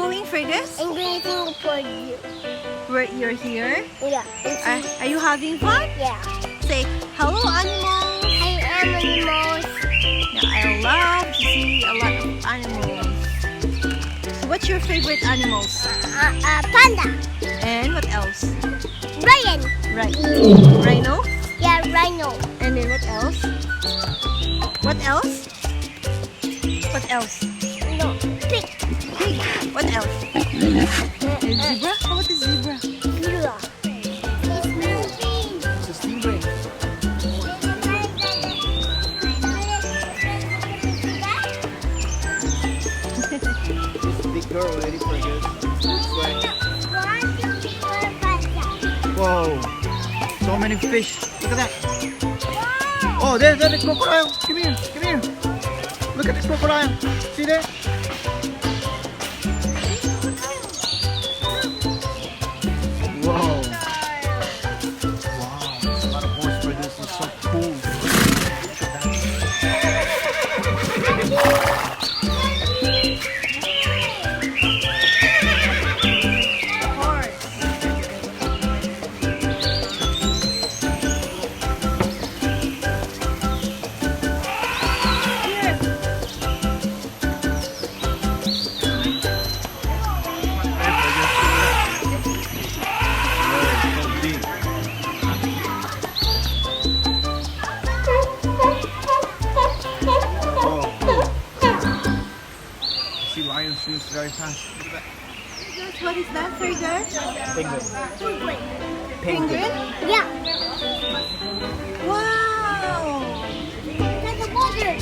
going, Fergus? I'm waiting for you. You're here? Yeah. Are you having fun? Yeah. Say, hello animals. I am animals. Yeah, I love to see a lot of animals. So what's your favorite animals? Panda. And what else? Lion. Right. Rhino? Yeah, rhino. And then what else? What else? What else? No, pig. Pig. What else? And zebra? How about the zebra? Zebra. It's moving. It's a stingray. Big girl already, Fergus. Whoa! So many fish. Look at that. Oh, there's the crocodile. Come here. Come here. Look at the crocodile. See there? Whoa. Wow. There's a lot of horse for this. It's so cool. Lion swims very fast. What is that, Fergus? Penguin. Penguin? Yeah. Wow! That's a burger.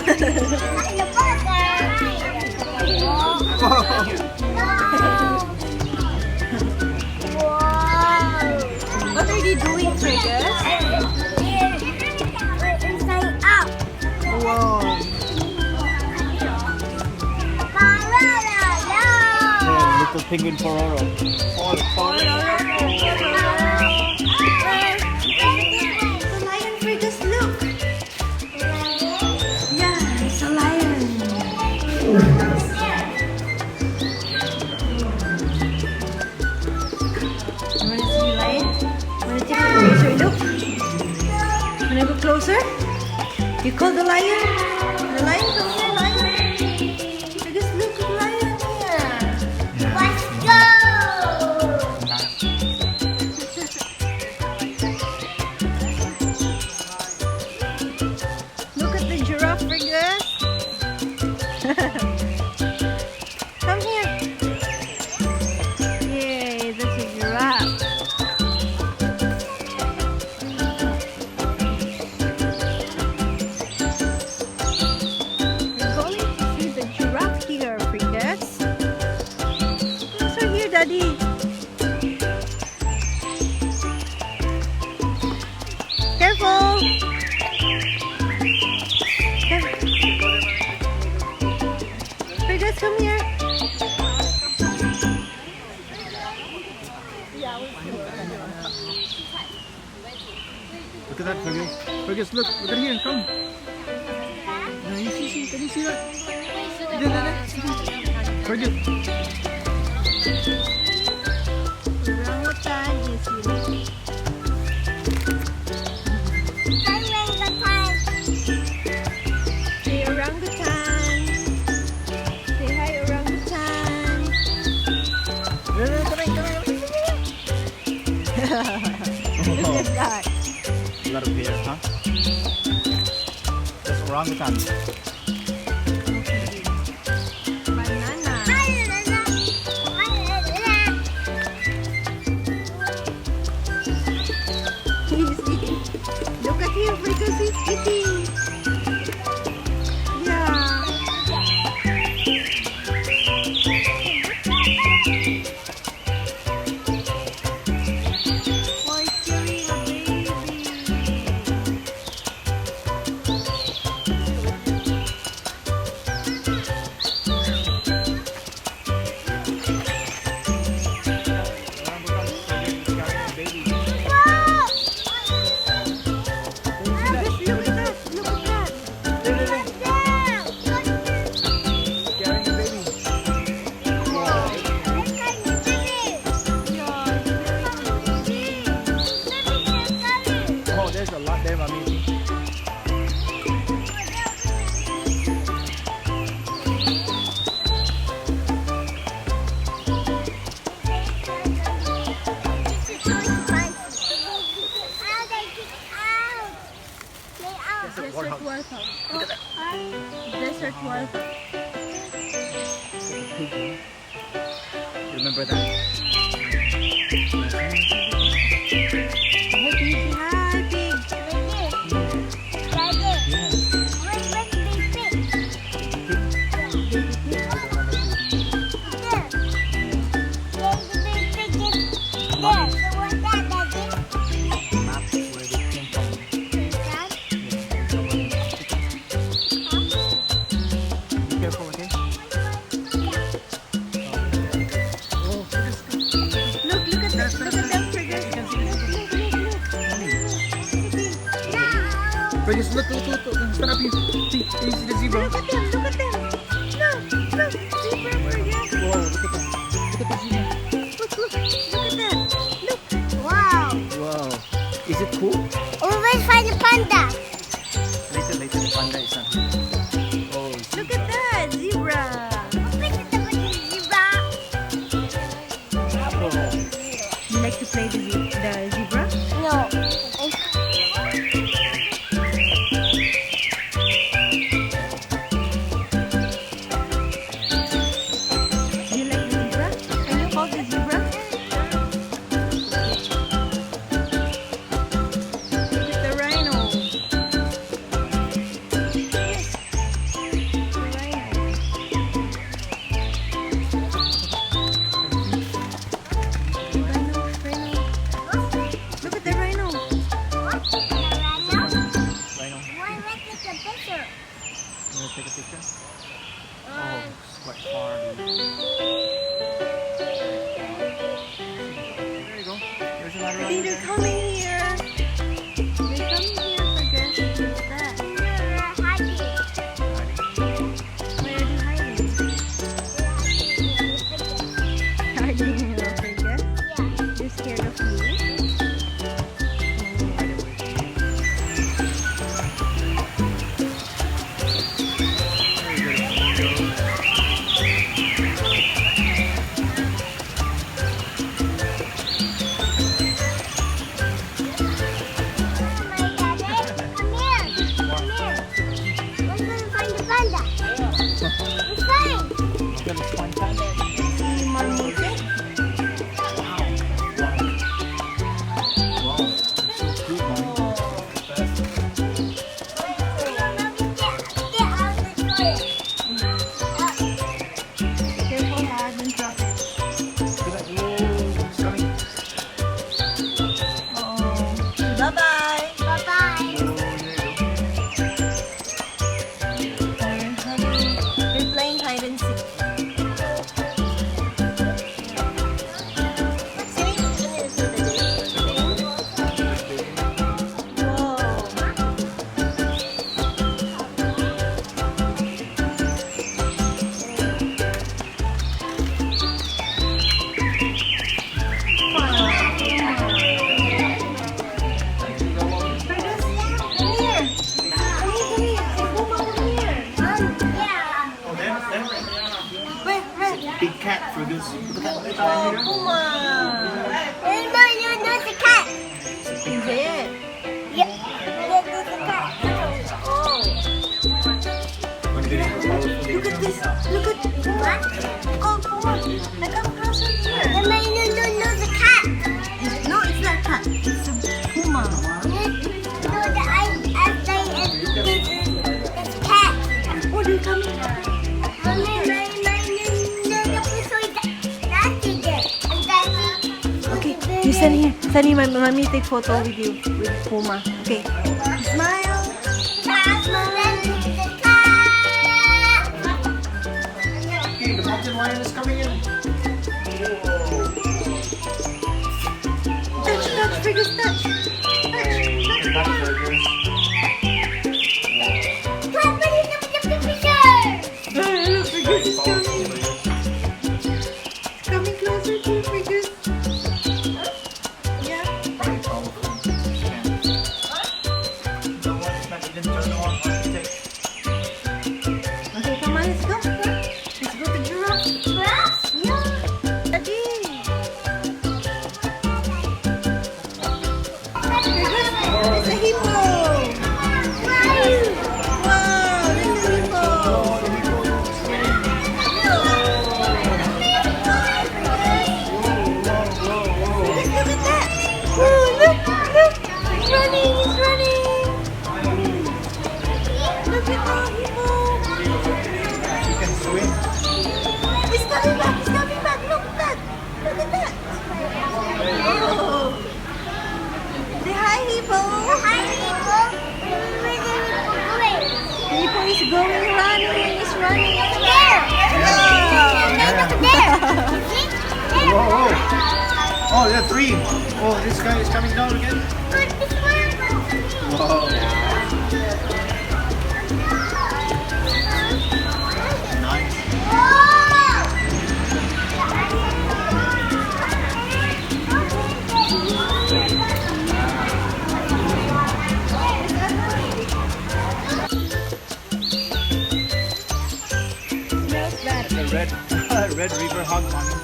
That's a burger. Wow. What are you doing, Fergus? We're inside out. Wow! Little penguin Pororo. The lion, Fergus, look! Yeah, it's a lion. You wanna see the lion? Wanna take a closer look? Wanna go closer? You call the lion? The lion, come here, lion. Fergus, look at the lion here. Let's go. Look at the giraffe, Fergus. Come here. Yay, that's a giraffe. We're going to see the giraffe here, Fergus. Closer here, Daddy. Careful. Fergus, come here. Look at that, Fergus. Fergus, look at here. Come. No, you see, can you see that? There. Fergus. Orangutan is unique. Say orangutan. Say hi, orangutan. Come here. Look at that. A lot of hair, huh? That's orangutan. Banana. He's eating. Look at him because he's eating. Yeah. Boy, carrying a baby. pig. Remember that? Hi, pig. Hi, pig. Map where they came from. Be careful, okay? Oh, Look at them. Look at them, Fergus. Fergus, look. Stand up here. See, can you see the zebra? Look at them. Look at them. Look. Zebra, Fergus. Whoa, look at that. Look at the zebra. Look at that. Look. Wow. Wow. Is it cool? Always find the panda. Later, the panda is not here. Oh, Look at that. Zebra. You like to play the zebra? No. You like the zebra? Can you hold the zebra? Look at the rhino. Look at the rhino. Rhino. Why not take a picture? You want to take a picture? Oh, it's quite far. There you go. There's another I one. think they're coming here. They're coming here, Fergus. Look at that. Where are they hiding? Hiding here, Fergus. They're scared of you. Let's find panda. See marmoset? Wow, it's so cute, man. Careful, ha. Don't drop it. Look at that. Whoa, it's coming. Oh. Bye-bye. Oh, there you go. They're playing hide and seek. Big cat, Fergus. Look at that. Oh, Puma! Is it? Oh. Look at this. Look at Puma. Oh, Puma. I come closer here. No, it's not cat. It's a Puma. Oh, they're coming. Okay, you stand here. Stand here, mommy take photo with you, with Puma. Okay. Smile. Okay, the mountain lion is coming in. Touch, Fergus, touch. Look at Fergus. Look, Fergus is coming. It's coming closer to Fergus. Yeah. Very powerful. Yeah. The one is not even turned on. Okay, come on, let's go. Let's go to giraffe. Yeah. Daddy. Fergus, it's a hippo. Oh, there are 3. Oh, this guy is coming down again. Whoa. Red river hog, mommy.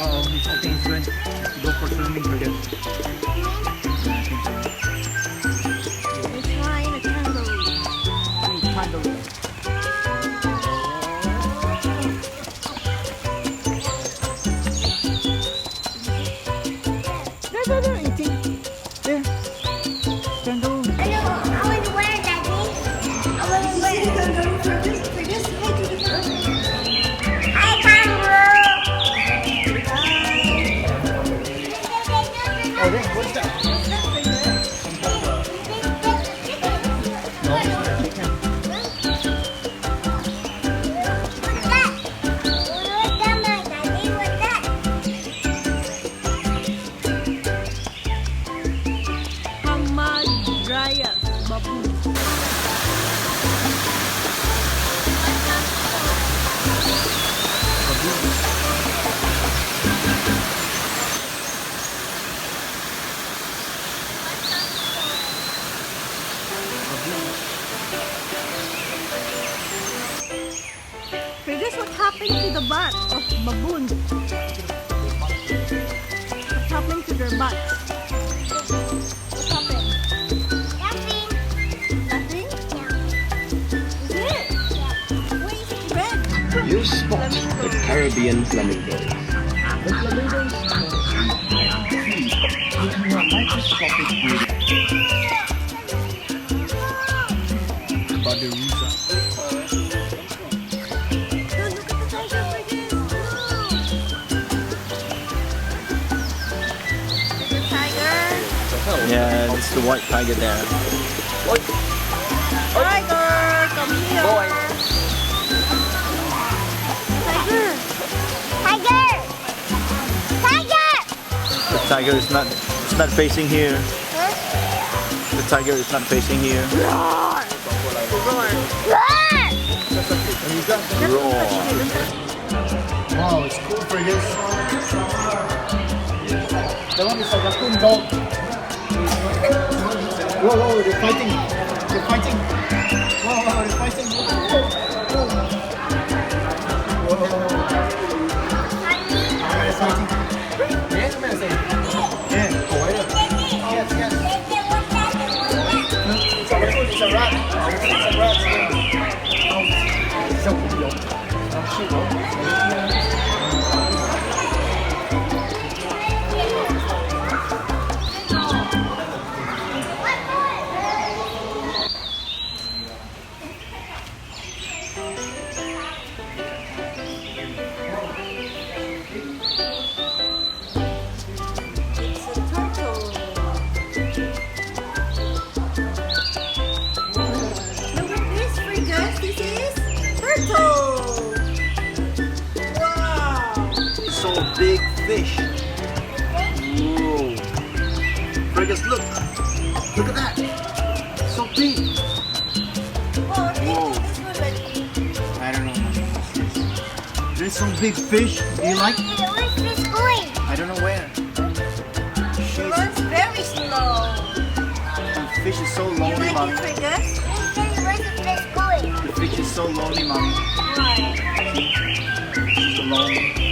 Oh, I think it's good. Go for swimming for this. Let's find a kangaroo. There, eating. There. Kangaroo. Oh, there, what's that? Fergus, what happened to the butt of baboons? What happened to their butts? What happened? Nothing? Is it? Why is it red? You spot the Caribbean flamingo. The flamingos in a microscopic breeding. Baderusa. Yeah, it's the white tiger there. Tiger, come here. Boy. The tiger is not facing here. The tiger is not facing here. Roar. Wow, it's cool for this. That one is a raccoon dog. Whoa, they're fighting. They're fighting. Whoa, they're fighting. Whoa. They're fighting. Yeah. Yes. It's a raccoon, it's a rat. It's a rat. Big fish. Whoa. Fergus, look. Look at that. So big. Whoa. I don't know. There's some big fish. Do you like? Where's this going? I don't know where. She runs very slow. The fish is so You lonely, like mommy. it, Fergus? Where's this going? The fish is so lonely, mommy. Why? She's alone.